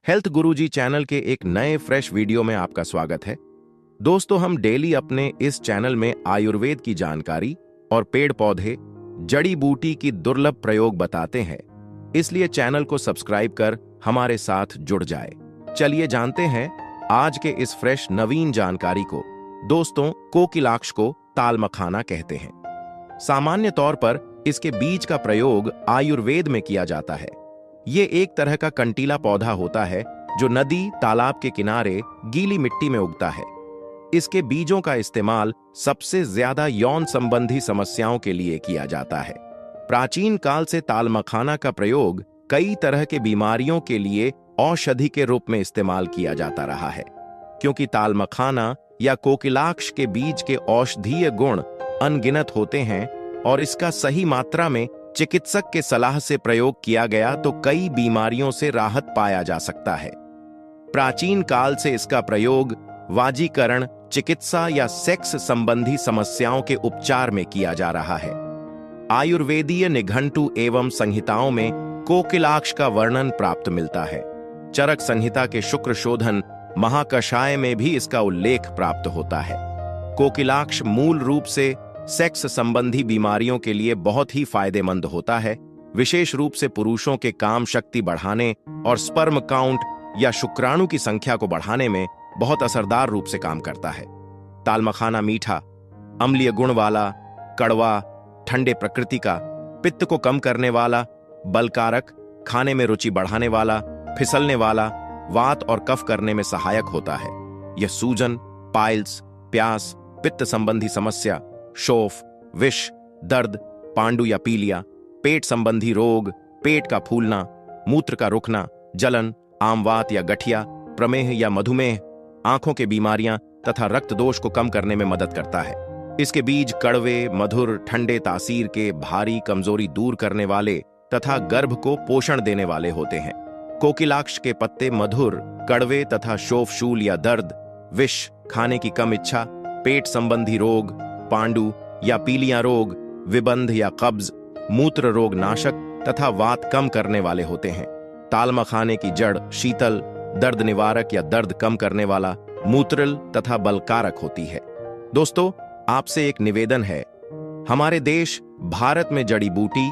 Health गुरुजी channel के एक नए फ्रेश वीडियो में आपका स्वागत है। दोस्तों, हम डेली अपने इस चैनल में आयुर्वेद की जानकारी और पेड़ पौधे, जड़ी बूटी की दुर्लभ प्रयोग बताते हैं, इसलिए चैनल को सब्सक्राइब कर हमारे साथ जुड़ जाए। चलिए जानते हैं आज के इस फ्रेश नवीन जानकारी को। दोस्तों, कोकिलाक्ष को ताल मखाना कहते हैं। सामान्य तौर पर इसके बीज का प्रयोग आयुर्वेद में किया जाता है। ये एक तरह का कंटीला पौधा होता है जो नदी, तालाब के किनारे गीली मिट्टी में उगता है। इसके बीजों का इस्तेमाल सबसे ज्यादा यौन संबंधी समस्याओं के लिए किया जाता है। प्राचीन काल से ताल मखाना का प्रयोग कई तरह के बीमारियों के लिए औषधि के रूप में इस्तेमाल किया जाता रहा है। क्योंकि ताल मखाना या कोकिलाक्ष के बीज के औषधीय गुण अनगिनत होते हैं और इसका सही मात्रा में चिकित्सक के सलाह से प्रयोग किया गया तो कई बीमारियों से राहत पाया जा सकता है। प्राचीन काल से इसका प्रयोग वाजीकरण, चिकित्सा या सेक्स संबंधी समस्याओं के उपचार में किया जा रहा है। आयुर्वेदीय निघंटु एवं संहिताओं में कोकिलाक्ष का वर्णन प्राप्त मिलता है। चरक संहिता के शुक्र शोधन महाकषाय में भी इसका उल्लेख प्राप्त होता है। कोकिलाक्ष मूल रूप से सेक्स संबंधी बीमारियों के लिए बहुत ही फायदेमंद होता है। विशेष रूप से पुरुषों के काम शक्ति बढ़ाने और स्पर्म काउंट या शुक्राणु की संख्या को बढ़ाने में बहुत असरदार रूप से काम करता है। ताल मखाना मीठा, अम्लीय गुण वाला, कड़वा, ठंडे प्रकृति का, पित्त को कम करने वाला, बलकारक, खाने में रुचि बढ़ाने वाला, फिसलने वाला, वात और कफ करने में सहायक होता है। यह सूजन, पाइल्स, प्यास, पित्त संबंधी समस्या, शोफ, विष, दर्द, पांडु या पीलिया, पेट संबंधी रोग, पेट का फूलना, मूत्र का रुकना, जलन, आमवात या गठिया, प्रमेह या मधुमेह, आंखों के बीमारियां तथा रक्त दोष को कम करने में मदद करता है। इसके बीज कड़वे, मधुर, ठंडे तासीर के, भारी, कमजोरी दूर करने वाले तथा गर्भ को पोषण देने वाले होते हैं। कोकिलाक्ष के पत्ते मधुर, कड़वे तथा शोफशूल या दर्द, विष, खाने की कम इच्छा, पेट संबंधी रोग, पांडु या पीलिया रोग, विबंध या कब्ज, मूत्र रोग नाशक तथा वात कम करने वाले होते हैं। ताल मखाने की जड़ शीतल, दर्द निवारक या दर्द कम करने वाला, मूत्रल तथा बलकारक होती है। दोस्तों, आपसे एक निवेदन है, हमारे देश भारत में जड़ी बूटी,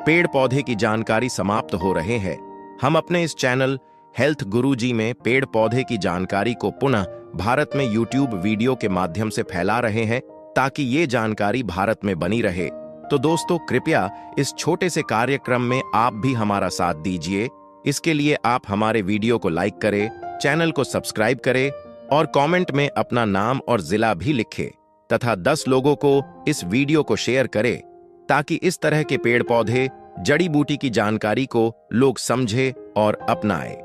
पेड़ पौधे की जानकारी समाप्त हो रहे हैं। हम अपने इस चैनल हेल्थ गुरुजी में पेड़ पौधे की जानकारी को पुनः भारत में यूट्यूब वीडियो के माध्यम से फैला रहे हैं ताकि ये जानकारी भारत में बनी रहे। तो दोस्तों, कृपया इस छोटे से कार्यक्रम में आप भी हमारा साथ दीजिए। इसके लिए आप हमारे वीडियो को लाइक करें, चैनल को सब्सक्राइब करें और कमेंट में अपना नाम और जिला भी लिखें तथा 10 लोगों को इस वीडियो को शेयर करें ताकि इस तरह के पेड़ पौधे, जड़ी बूटी की जानकारी को लोग समझे और अपनाएं।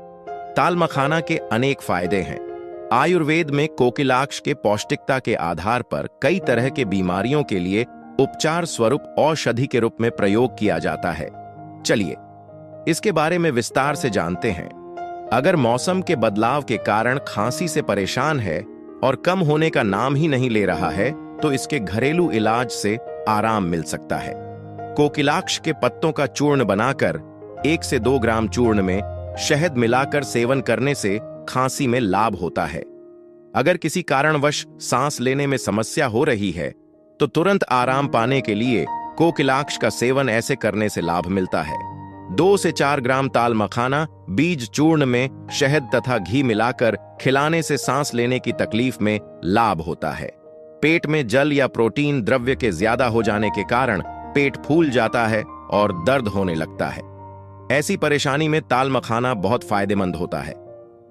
ताल मखाना के अनेक फायदे हैं। आयुर्वेद में कोकिलाक्ष के पौष्टिकता के आधार पर कई तरह के बीमारियों के लिए उपचार स्वरूप औषधि के रूप में प्रयोग किया जाता है। चलिए इसके बारे में विस्तार से जानते हैं। अगर मौसम के बदलाव के कारण खांसी से परेशान है और कम होने का नाम ही नहीं ले रहा है तो इसके घरेलू इलाज से आराम मिल सकता है। कोकिलाक्ष के पत्तों का चूर्ण बनाकर 1 से 2 ग्राम चूर्ण में शहद मिलाकर सेवन करने से खांसी में लाभ होता है। अगर किसी कारणवश सांस लेने में समस्या हो रही है तो तुरंत आराम पाने के लिए कोकिलाक्ष का सेवन ऐसे करने से लाभ मिलता है। 2 से 4 ग्राम ताल मखाना बीज चूर्ण में शहद तथा घी मिलाकर खिलाने से सांस लेने की तकलीफ में लाभ होता है। पेट में जल या प्रोटीन द्रव्य के ज्यादा हो जाने के कारण पेट फूल जाता है और दर्द होने लगता है। ऐसी परेशानी में ताल मखाना बहुत फायदेमंद होता है।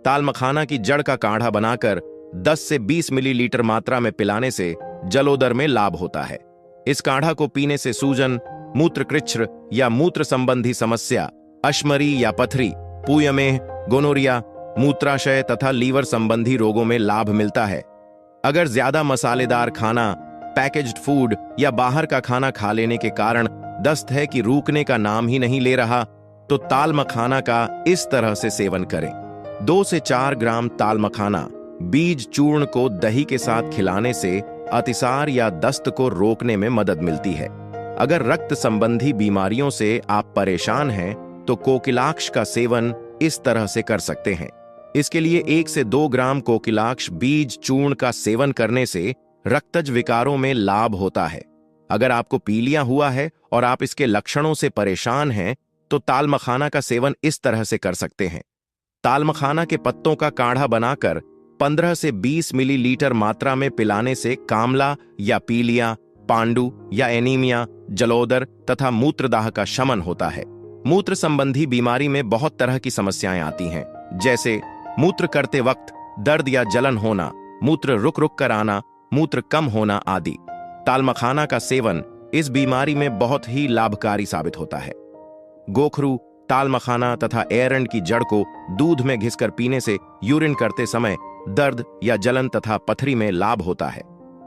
ताल मखाना की जड़ का काढ़ा बनाकर 10 से 20 मिलीलीटर मात्रा में पिलाने से जलोदर में लाभ होता है। इस काढ़ा को पीने से सूजन, मूत्रकृच्छ्र या मूत्र संबंधी समस्या, अश्मरी या पथरी, पूयमेह, गोनोरिया, मूत्राशय तथा लीवर संबंधी रोगों में लाभ मिलता है। अगर ज्यादा मसालेदार खाना, पैकेज्ड फूड या बाहर का खाना खा लेने के कारण दस्त है कि रुकने का नाम ही नहीं ले रहा तो ताल मखाना का इस तरह से सेवन करें। 2 से 4 ग्राम ताल मखाना बीज चूर्ण को दही के साथ खिलाने से अतिसार या दस्त को रोकने में मदद मिलती है। अगर रक्त संबंधी बीमारियों से आप परेशान हैं तो कोकिलाक्ष का सेवन इस तरह से कर सकते हैं। इसके लिए 1 से 2 ग्राम कोकिलाक्ष बीज चूर्ण का सेवन करने से रक्तज विकारों में लाभ होता है। अगर आपको पीलिया हुआ है और आप इसके लक्षणों से परेशान हैं तो तालमखाना का सेवन इस तरह से कर सकते हैं। तालमखाना के पत्तों का काढ़ा बनाकर 15 से 20 मिलीलीटर मात्रा में पिलाने से कामला या पीलिया, पांडु या एनीमिया, जलोदर तथा मूत्रदाह का शमन होता है। मूत्र संबंधी बीमारी में बहुत तरह की समस्याएं आती हैं, जैसे मूत्र करते वक्त दर्द या जलन होना, मूत्र रुक रुक कर आना, मूत्र कम होना आदि। तालमखाना का सेवन इस बीमारी में बहुत ही लाभकारी साबित होता है। गोखरू, तालमखाना तथा एरंड की जड़ को दूध में घिसकर पीने से यूरिन करते समय दर्द या जलन तथा पथरी में लाभ होता है।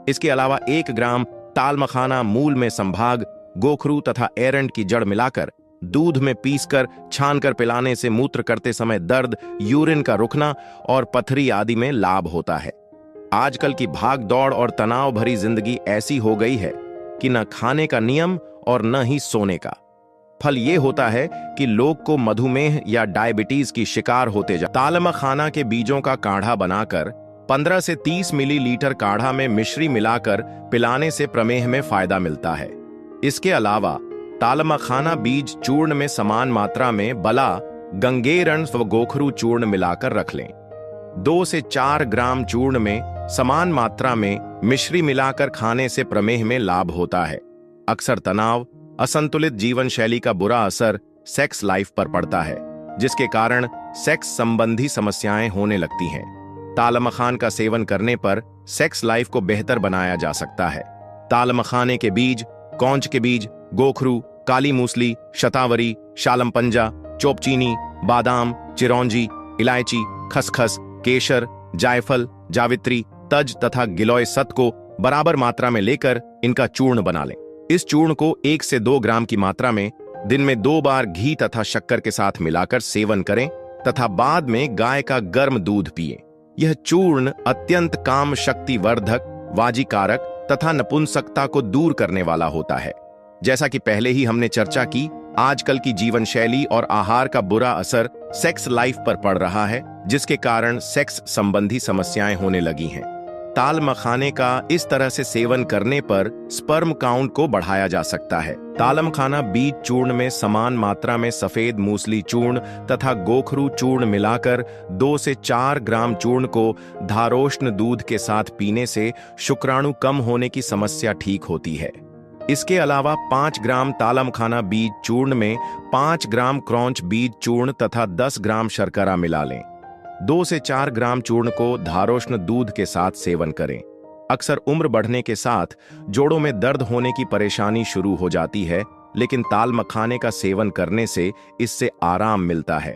इसके अलावा 1 ग्राम तालमखाना मूल में संभाग, गोखरू तथा एरंड की जड़ मिलाकर दूध में पीसकर छानकर पिलाने से मूत्र करते समय दर्द, यूरिन का रुकना और पथरी आदि में लाभ होता है। आजकल की भाग दौड़ और तनाव भरी जिंदगी ऐसी हो गई है कि न खाने का नियम और न ही सोने का। फल ये होता है कि लोग को मधुमेह या डायबिटीज की शिकार होते जा। तालमखाना के बीजों का काढ़ा बनाकर 15 से 30 मिलीलीटर काढ़ा में मिश्री मिलाकर पिलाने से प्रमेह में फायदा मिलता है। इसके अलावा तालमखाना बीज चूर्ण में समान मात्रा में बला, गंगेरण व गोखरू चूर्ण मिलाकर रख लें। 2 से 4 ग्राम चूर्ण में समान मात्रा में मिश्री मिलाकर खाने से प्रमेह में लाभ होता है। अक्सर तनाव, असंतुलित जीवन शैली का बुरा असर सेक्स लाइफ पर पड़ता है, जिसके कारण सेक्स संबंधी समस्याएं होने लगती हैं। तालमखान का सेवन करने पर सेक्स लाइफ को बेहतर बनाया जा सकता है। तालमखाने के बीज, कौंच के बीज, गोखरू, काली मूसली, शतावरी, शालमपंजा, चोपचीनी, बादाम, चिरौंजी, इलायची, खसखस, केसर, जायफल, जावित्री, तज तथा गिलोय सत को बराबर मात्रा में लेकर इनका चूर्ण बना लें। इस चूर्ण को 1 से 2 ग्राम की मात्रा में दिन में 2 बार घी तथा शक्कर के साथ मिलाकर सेवन करें तथा बाद में गाय का गर्म दूध पिएं। यह चूर्ण अत्यंत काम शक्ति वर्धक, वाजीकारक तथा नपुंसकता को दूर करने वाला होता है। जैसा कि पहले ही हमने चर्चा की, आजकल की जीवन शैली और आहार का बुरा असर सेक्स लाइफ पर पड़ रहा है, जिसके कारण सेक्स संबंधी समस्याएं होने लगी हैं। तालमखाने का इस तरह से सेवन करने पर स्पर्म काउंट को बढ़ाया जा सकता है। तालमखाना बीज चूर्ण में समान मात्रा में सफेद मूसली चूर्ण तथा गोखरू चूर्ण मिलाकर 2 से 4 ग्राम चूर्ण को धारोष्ण दूध के साथ पीने से शुक्राणु कम होने की समस्या ठीक होती है। इसके अलावा 5 ग्राम तालमखाना बीज चूर्ण में 5 ग्राम क्रौंच बीज चूर्ण तथा 10 ग्राम शर्करा मिला लें। 2 से 4 ग्राम चूर्ण को धारोष्ण दूध के साथ सेवन करें। अक्सर उम्र बढ़ने के साथ जोड़ों में दर्द होने की परेशानी शुरू हो जाती है, लेकिन तालमखाने का सेवन करने से इससे आराम मिलता है।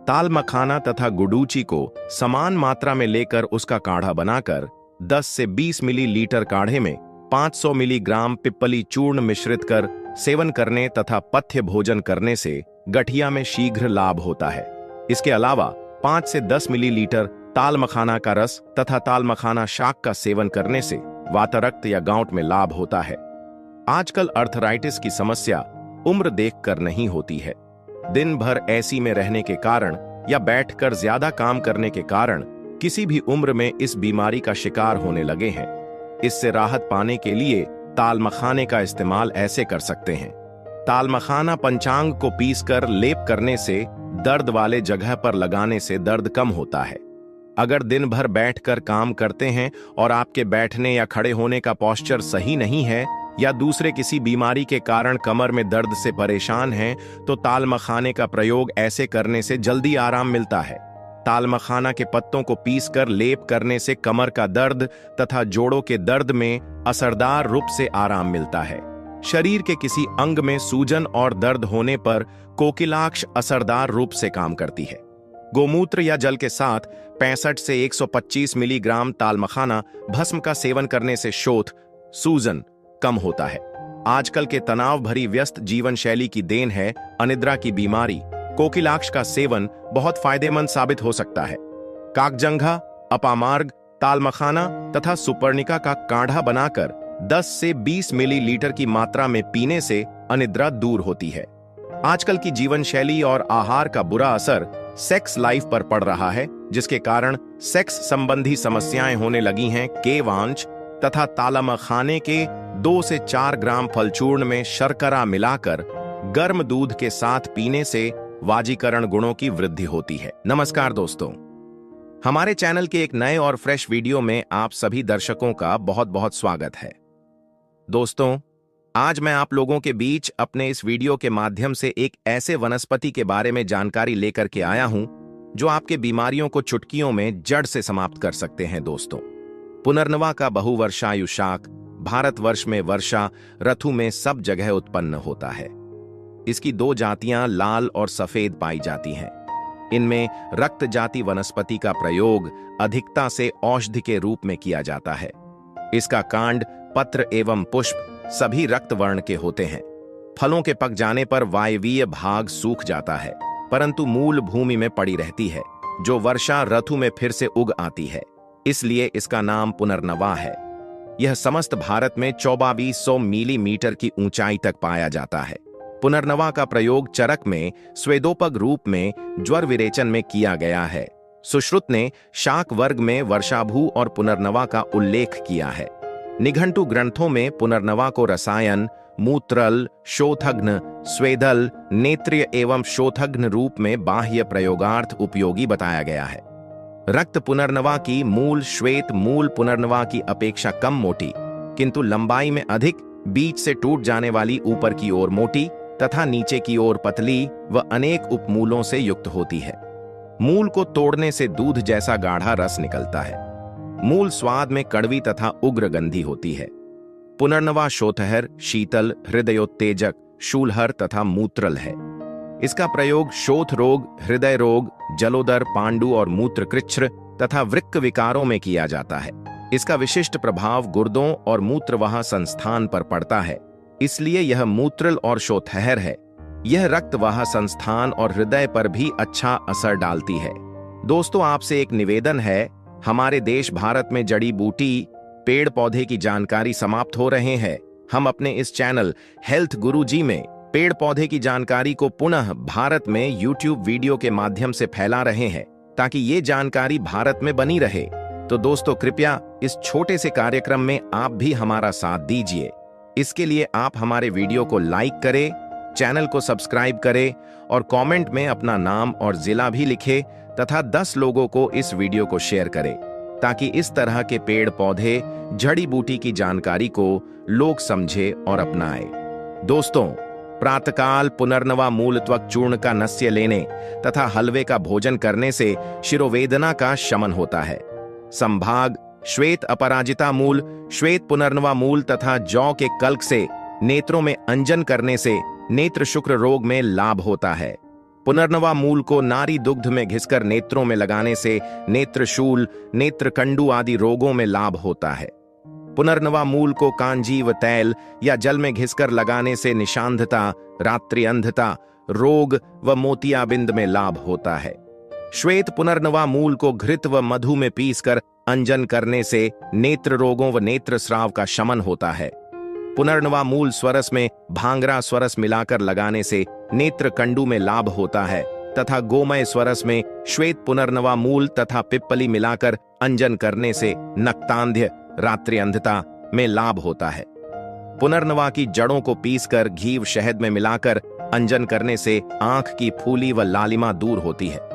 तालमखाना तथा गुडूची को समान मात्रा में लेकर उसका काढ़ा बनाकर 10 से 20 मिलीलीटर काढ़े में 500 मिलीग्राम पिप्पली चूर्ण मिश्रित कर सेवन करने तथा पथ्य भोजन करने से गठिया में शीघ्र लाभ होता है। इसके अलावा 5 से 10 मिलीलीटर तालमखाना का रस तथा तालमखाना शाक का सेवन करने से वातरक्त या गांठ में लाभ होता है। आजकल अर्थराइटिस की समस्या उम्र देखकर नहीं होती है। दिन भर एसी में रहने के कारण या बैठकर ज्यादा काम करने के कारण किसी भी उम्र में इस बीमारी का शिकार होने लगे हैं। इससे राहत पाने के लिए तालमखाने का इस्तेमाल ऐसे कर सकते हैं। तालमखाना पंचांग को पीसकर लेप करने से दर्द वाले जगह पर लगाने से दर्द कम होता है। अगर दिन भर बैठकर काम करते हैं और आपके बैठने या खड़े होने का पोस्चर सही नहीं है या दूसरे किसी बीमारी के कारण कमर में दर्द से परेशान हैं, तो तालमखाने का प्रयोग ऐसे करने से जल्दी आराम मिलता है। तालमखाना के पत्तों को पीसकर लेप करने से कमर का दर्द तथा जोड़ों के दर्द में असरदार रूप से आराम मिलता है। शरीर के किसी अंग में सूजन और दर्द होने पर कोकिलाक्ष असरदार रूप से काम करती है। गोमूत्र या जल के साथ 65 से 125 मिलीग्राम तालमखाना भस्म का सेवन करने से शोथ, सूजन कम होता है। आजकल के तनाव भरी व्यस्त जीवन शैली की देन है अनिद्रा की बीमारी। कोकिलाक्ष का सेवन बहुत फायदेमंद साबित हो सकता है। काकजंघा, अपामार्ग, तालमखाना तथा सुपर्णिका का काढ़ा बनाकर 10 से 20 मिलीलीटर की मात्रा में पीने से अनिद्रा दूर होती है। आजकल की जीवन शैली और आहार का बुरा असर सेक्स लाइफ पर पड़ रहा है, जिसके कारण सेक्स संबंधी समस्याएं होने लगी हैं। केवांश तथा तालमखाने के 2 से 4 ग्राम फलचूर्ण में शर्करा मिलाकर गर्म दूध के साथ पीने से वाजीकरण गुणों की वृद्धि होती है। नमस्कार दोस्तों, हमारे चैनल के एक नए और फ्रेश वीडियो में आप सभी दर्शकों का बहुत बहुत स्वागत है। दोस्तों, आज मैं आप लोगों के बीच अपने इस वीडियो के माध्यम से एक ऐसे वनस्पति के बारे में जानकारी लेकर के आया हूं जो आपके बीमारियों को चुटकियों में जड़ से समाप्त कर सकते हैं। दोस्तों, पुनर्नवा का बहुवर्षायु शाक भारतवर्ष में वर्षा ऋतु में सब जगह उत्पन्न होता है। इसकी 2 जातियां लाल और सफेद पाई जाती हैं। इनमें रक्त जाति वनस्पति का प्रयोग अधिकता से औषधि के रूप में किया जाता है। इसका कांड, पत्र एवं पुष्प सभी रक्त वर्ण के होते हैं। फलों के पक जाने पर वायवीय भाग सूख जाता है, परंतु मूल भूमि में पड़ी रहती है, जो वर्षा ऋतु में फिर से उग आती है। इसलिए इसका नाम पुनर्नवा है। यह समस्त भारत में 2400 मिलीमीटर की ऊंचाई तक पाया जाता है। पुनर्नवा का प्रयोग चरक में स्वेदोपग रूप में ज्वर विरेचन में किया गया है। सुश्रुत ने शाक वर्ग में वर्षाभू और पुनर्नवा का उल्लेख किया है। निघंटु ग्रंथों में पुनर्नवा को रसायन, मूत्रल, शोथघ्न, स्वेदल, नेत्रीय एवं शोथघ्न रूप में बाह्य प्रयोगार्थ उपयोगी बताया गया है। रक्त पुनर्नवा की मूल श्वेत मूल पुनर्नवा की अपेक्षा कम मोटी, किंतु लंबाई में अधिक, बीच से टूट जाने वाली ऊपर की ओर मोटी तथा नीचे की ओर पतली व अनेक उपमूलों से युक्त होती है। मूल को तोड़ने से दूध जैसा गाढ़ा रस निकलता है। मूल स्वाद में कड़वी तथा उग्र गंधी होती है। पुनर्नवा शोथहर, शीतल, हृदयोत्तेजक, शूलहर तथा मूत्रल है। इसका प्रयोग शोथ रोग, हृदय रोग, जलोदर, पांडु और मूत्रकृच्छ्र तथा वृक्क विकारों में किया जाता है। इसका विशिष्ट प्रभाव गुर्दों और मूत्रवाह संस्थान पर पड़ता है, इसलिए यह मूत्रल और शोथहर है। यह रक्तवाह संस्थान और हृदय पर भी अच्छा असर डालती है। दोस्तों, आपसे एक निवेदन है, हमारे देश भारत में जड़ी बूटी पेड़ पौधे की जानकारी समाप्त हो रहे हैं। हम अपने इस चैनल हेल्थ गुरुजी में पेड़ पौधे की जानकारी को पुनः भारत में YouTube वीडियो के माध्यम से फैला रहे हैं, ताकि ये जानकारी भारत में बनी रहे। तो दोस्तों, कृपया इस छोटे से कार्यक्रम में आप भी हमारा साथ दीजिए। इसके लिए आप हमारे वीडियो को लाइक करें, चैनल को सब्सक्राइब करें और कमेंट में अपना नाम और जिला भी लिखें तथा 10 लोगों को इस वीडियो को शेयर करें, ताकि इस तरह के पेड़ पौधे जड़ी बूटी की जानकारी को लोग समझे और अपनाएं। दोस्तों, प्रातःकाल पुनर्नवा मूल त्वक चूर्ण का नस्य लेने तथा हलवे का भोजन करने से शिरोवेदना का शमन होता है। संभाग श्वेत अपराजिता मूल, श्वेत पुनर्नवा मूल तथा जौ के कल्क से नेत्रों में अंजन करने से नेत्र शुक्र रोग में लाभ होता है। पुनर्नवा मूल को नारी दुग्ध में घिसकर नेत्रों में लगाने से नेत्रशूल, नेत्रकंडु आदि रोगों में लाभ होता है। पुनर्नवा मूल को कांजीव तैल या जल में घिसकर लगाने से निशांधता, रात्रि अंधता रोग व मोतियाबिंद में लाभ होता है। श्वेत पुनर्नवा मूल को घृत व मधु में पीसकर अंजन करने से नेत्र रोगों व नेत्र स्राव का शमन होता है। पुनर्नवा मूल स्वरस में भांगरा स्वरस मिलाकर लगाने से नेत्र कंडु में लाभ होता है तथा गोमय स्वरस में श्वेत पुनर्नवा मूल तथा पिप्पली मिलाकर अंजन करने से नक्तांध्य, रात्रि अंधता में लाभ होता है। पुनर्नवा की जड़ों को पीसकर घी व शहद में मिलाकर अंजन करने से आंख की फूली व लालिमा दूर होती है।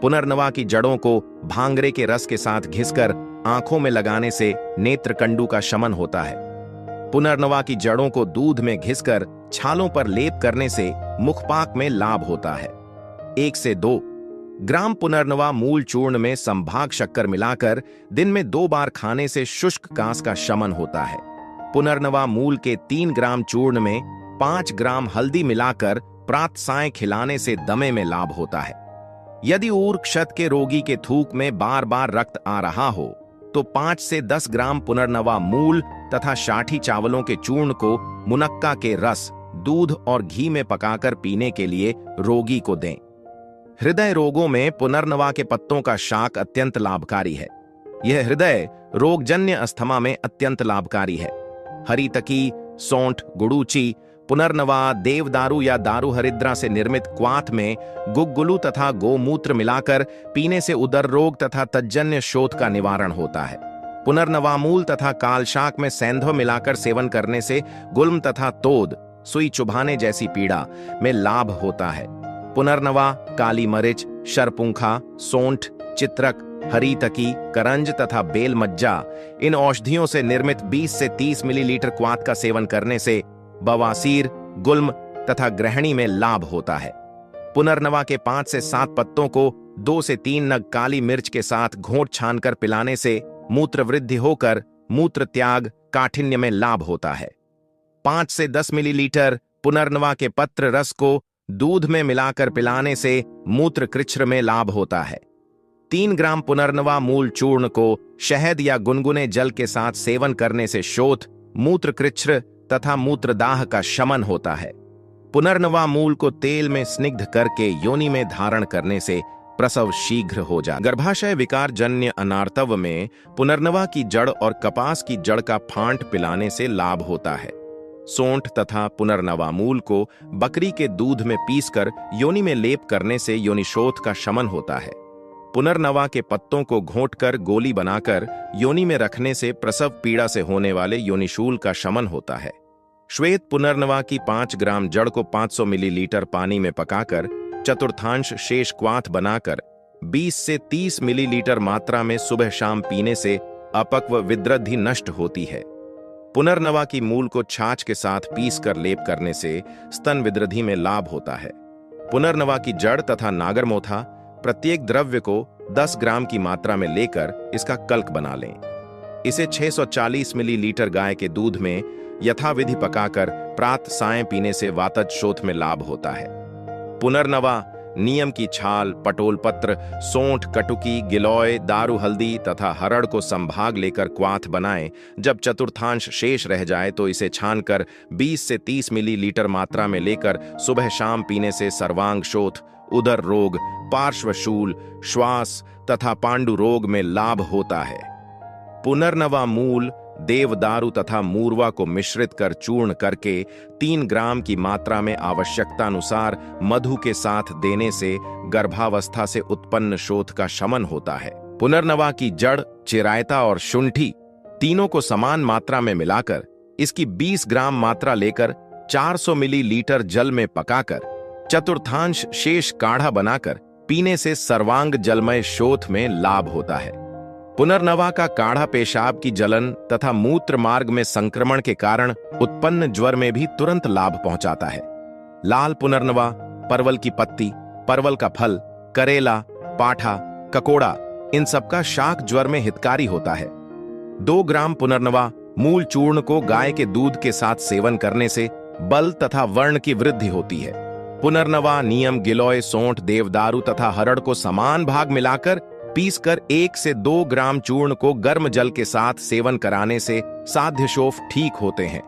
पुनर्नवा की जड़ों को भांगरे के रस के साथ घिसकर आंखों में लगाने से नेत्र कंडु का शमन होता है। पुनर्नवा की जड़ों को दूध में घिसकर छालों पर लेप करने से मुखपाक में लाभ होता है। 1 से 2 ग्राम पुनर्नवा मूल चूर्ण में संभाग शक्कर मिलाकर दिन में 2 बार खाने से शुष्क कांस का शमन होता है। पुनर्नवा मूल के 3 ग्राम चूर्ण में 5 ग्राम हल्दी मिलाकर प्रातः सायं खिलाने से दमे में लाभ होता है। यदि ऊर क्षत के रोगी के थूक में बार बार रक्त आ रहा हो तो 5 से 10 ग्राम पुनर्नवा मूल तथा शाठी चावलों के चूर्ण को मुनक्का के रस, दूध और घी में पकाकर पीने के लिए रोगी को दें। हृदय रोगों में पुनर्नवा के पत्तों का शाक अत्यंत लाभकारी है। यह हृदय रोगजन्य अस्थमा में अत्यंत लाभकारी है। हरी तकी, सौंठ, गुड़ूची, पुनर्नवा देवदारू या दारू हरिद्रा से निर्मित क्वाथ में गुग्गुलू तथा गोमूत्र मिलाकर पीने से उदर रोग तथा तज्जन्य शोथ का निवारण होता है। पुनर्नवा मूल तथा कालशाक में सेंधव मिलाकर सेवन करने से गुल्म तथा तोद, सुई चुभाने जैसी पीड़ा में लाभ होता है। पुनर्नवा काली मरिच, शरपुंखा, सोंठ, चित्रक, हरी तकी, करंज तथा बेल मज्जा इन औषधियों से निर्मित 20 से 30 मिलीलीटर क्वाथ का सेवन करने से बवासीर, गुल्म तथा ग्रहणी में लाभ होता है। पुनर्नवा के 5 से 7 पत्तों को 2 से 3 नग काली मिर्च के साथ घोंट छानकर पिलाने से मूत्र वृद्धि होकर मूत्र त्याग, काठिन्य में लाभ होता है। 5 से 10 मिलीलीटर पुनर्नवा के पत्र रस को दूध में मिलाकर पिलाने से मूत्र कृच्छ्र में लाभ होता है। 3 ग्राम पुनर्नवा मूल चूर्ण को शहद या गुनगुने जल के साथ सेवन करने से शोथ, मूत्र कृच्छ्र तथा मूत्रदाह का शमन होता है। पुनर्नवा मूल को तेल में स्निग्ध करके योनि में धारण करने से प्रसव शीघ्र हो जाए। गर्भाशय विकार जन्य अनार्तव में पुनर्नवा की जड़ और कपास की जड़ का फांट पिलाने से लाभ होता है। सोंठ तथा पुनर्नवा मूल को बकरी के दूध में पीसकर योनि में लेप करने से योनिशोथ का शमन होता है। पुनर्नवा के पत्तों को घोंटकर गोली बनाकर योनि में रखने से प्रसव पीड़ा से होने वाले योनिशूल का शमन होता है। श्वेत पुनर्नवा की 5 ग्राम जड़ को 500 मिलीलीटर पानी में पकाकर चतुर्थांश शेष क्वाथ बनाकर 20 से 30 मिलीलीटर मात्रा में सुबह शाम पीने से अपक्व विद्रद्धि नष्ट होती है। पुनर्नवा की मूल को छाछ के साथ पीसकर लेप करने से स्तन विद्रद्धि में लाभ होता है। पुनर्नवा की जड़ तथा नागरमोथा प्रत्येक द्रव्य को 10 ग्राम की मात्रा में लेकर इसका कल्क बना लें। इसे 640 मिलीलीटर गाय के दूध में यथाविधि पकाकर प्रातः सायं पीने से वातज शोथ में लाभ होता है। पुनर्नवा नियम की छाल, पटोल पत्र, सोंठ, कटुकी, गिलोय, दारू हल्दी तथा हरड़ को संभाग लेकर क्वाथ बनाएं। जब चतुर्थांश शेष रह जाए तो इसे छानकर 20 से 30 मिलीलीटर मात्रा में लेकर सुबह शाम पीने से सर्वांग शोथ, उदर रोग, पार्श्वशूल, श्वास तथा पांडु रोग में लाभ होता है। पुनर्नवा मूल, देवदारू तथा मूरवा को मिश्रित कर चूर्ण करके 3 ग्राम की मात्रा में आवश्यकतानुसार मधु के साथ देने से गर्भावस्था से उत्पन्न शोथ का शमन होता है। पुनर्नवा की जड़, चिरायता और शुंठी तीनों को समान मात्रा में मिलाकर इसकी 20 ग्राम मात्रा लेकर 400 मिलीलीटर जल में पकाकर चतुर्थांश शेष काढ़ा बनाकर पीने से सर्वांग जलमय शोथ में लाभ होता है। पुनर्नवा का काढ़ा पेशाब की जलन तथा मूत्र मार्ग में संक्रमण के कारण उत्पन्न ज्वर में भी तुरंत लाभ पहुंचाता है। लाल पुनर्नवा, परवल की पत्ती, परवल का फल, करेला, पाठा, ककोड़ा इन सबका शाक ज्वर में हितकारी होता है। 2 ग्राम पुनर्नवा मूल चूर्ण को गाय के दूध के साथ सेवन करने से बल तथा वर्ण की वृद्धि होती है। पुनर्नवा नियम, गिलोय, सोंठ, देवदारू तथा हरड़ को समान भाग मिलाकर पीसकर 1 से 2 ग्राम चूर्ण को गर्म जल के साथ सेवन कराने से साध्य शोफ ठीक होते हैं।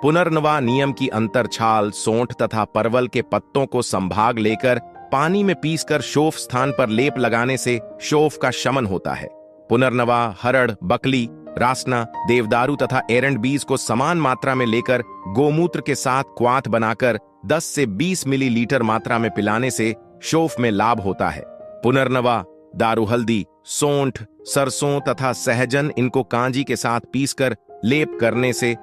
पुनर्नवा नियम की अंतरछाल, सोंठ तथा परवल के पत्तों को संभाग लेकर पानी में पीसकर शोफ स्थान पर लेप लगाने से शोफ का शमन होता है। पुनर्नवा, हरड़, बकली, रासना, देवदारू तथा एरंड बीज को समान मात्रा में लेकर गोमूत्र के साथ क्वाथ बनाकर 10 से 20 मिलीलीटर मात्रा में पिलाने से शोफ में लाभ होता है। पुनर्नवा, दारू हल्दी, सोंठ, सरसों तथा सहजन इनको कांजी के साथ पीसकर लेप करने से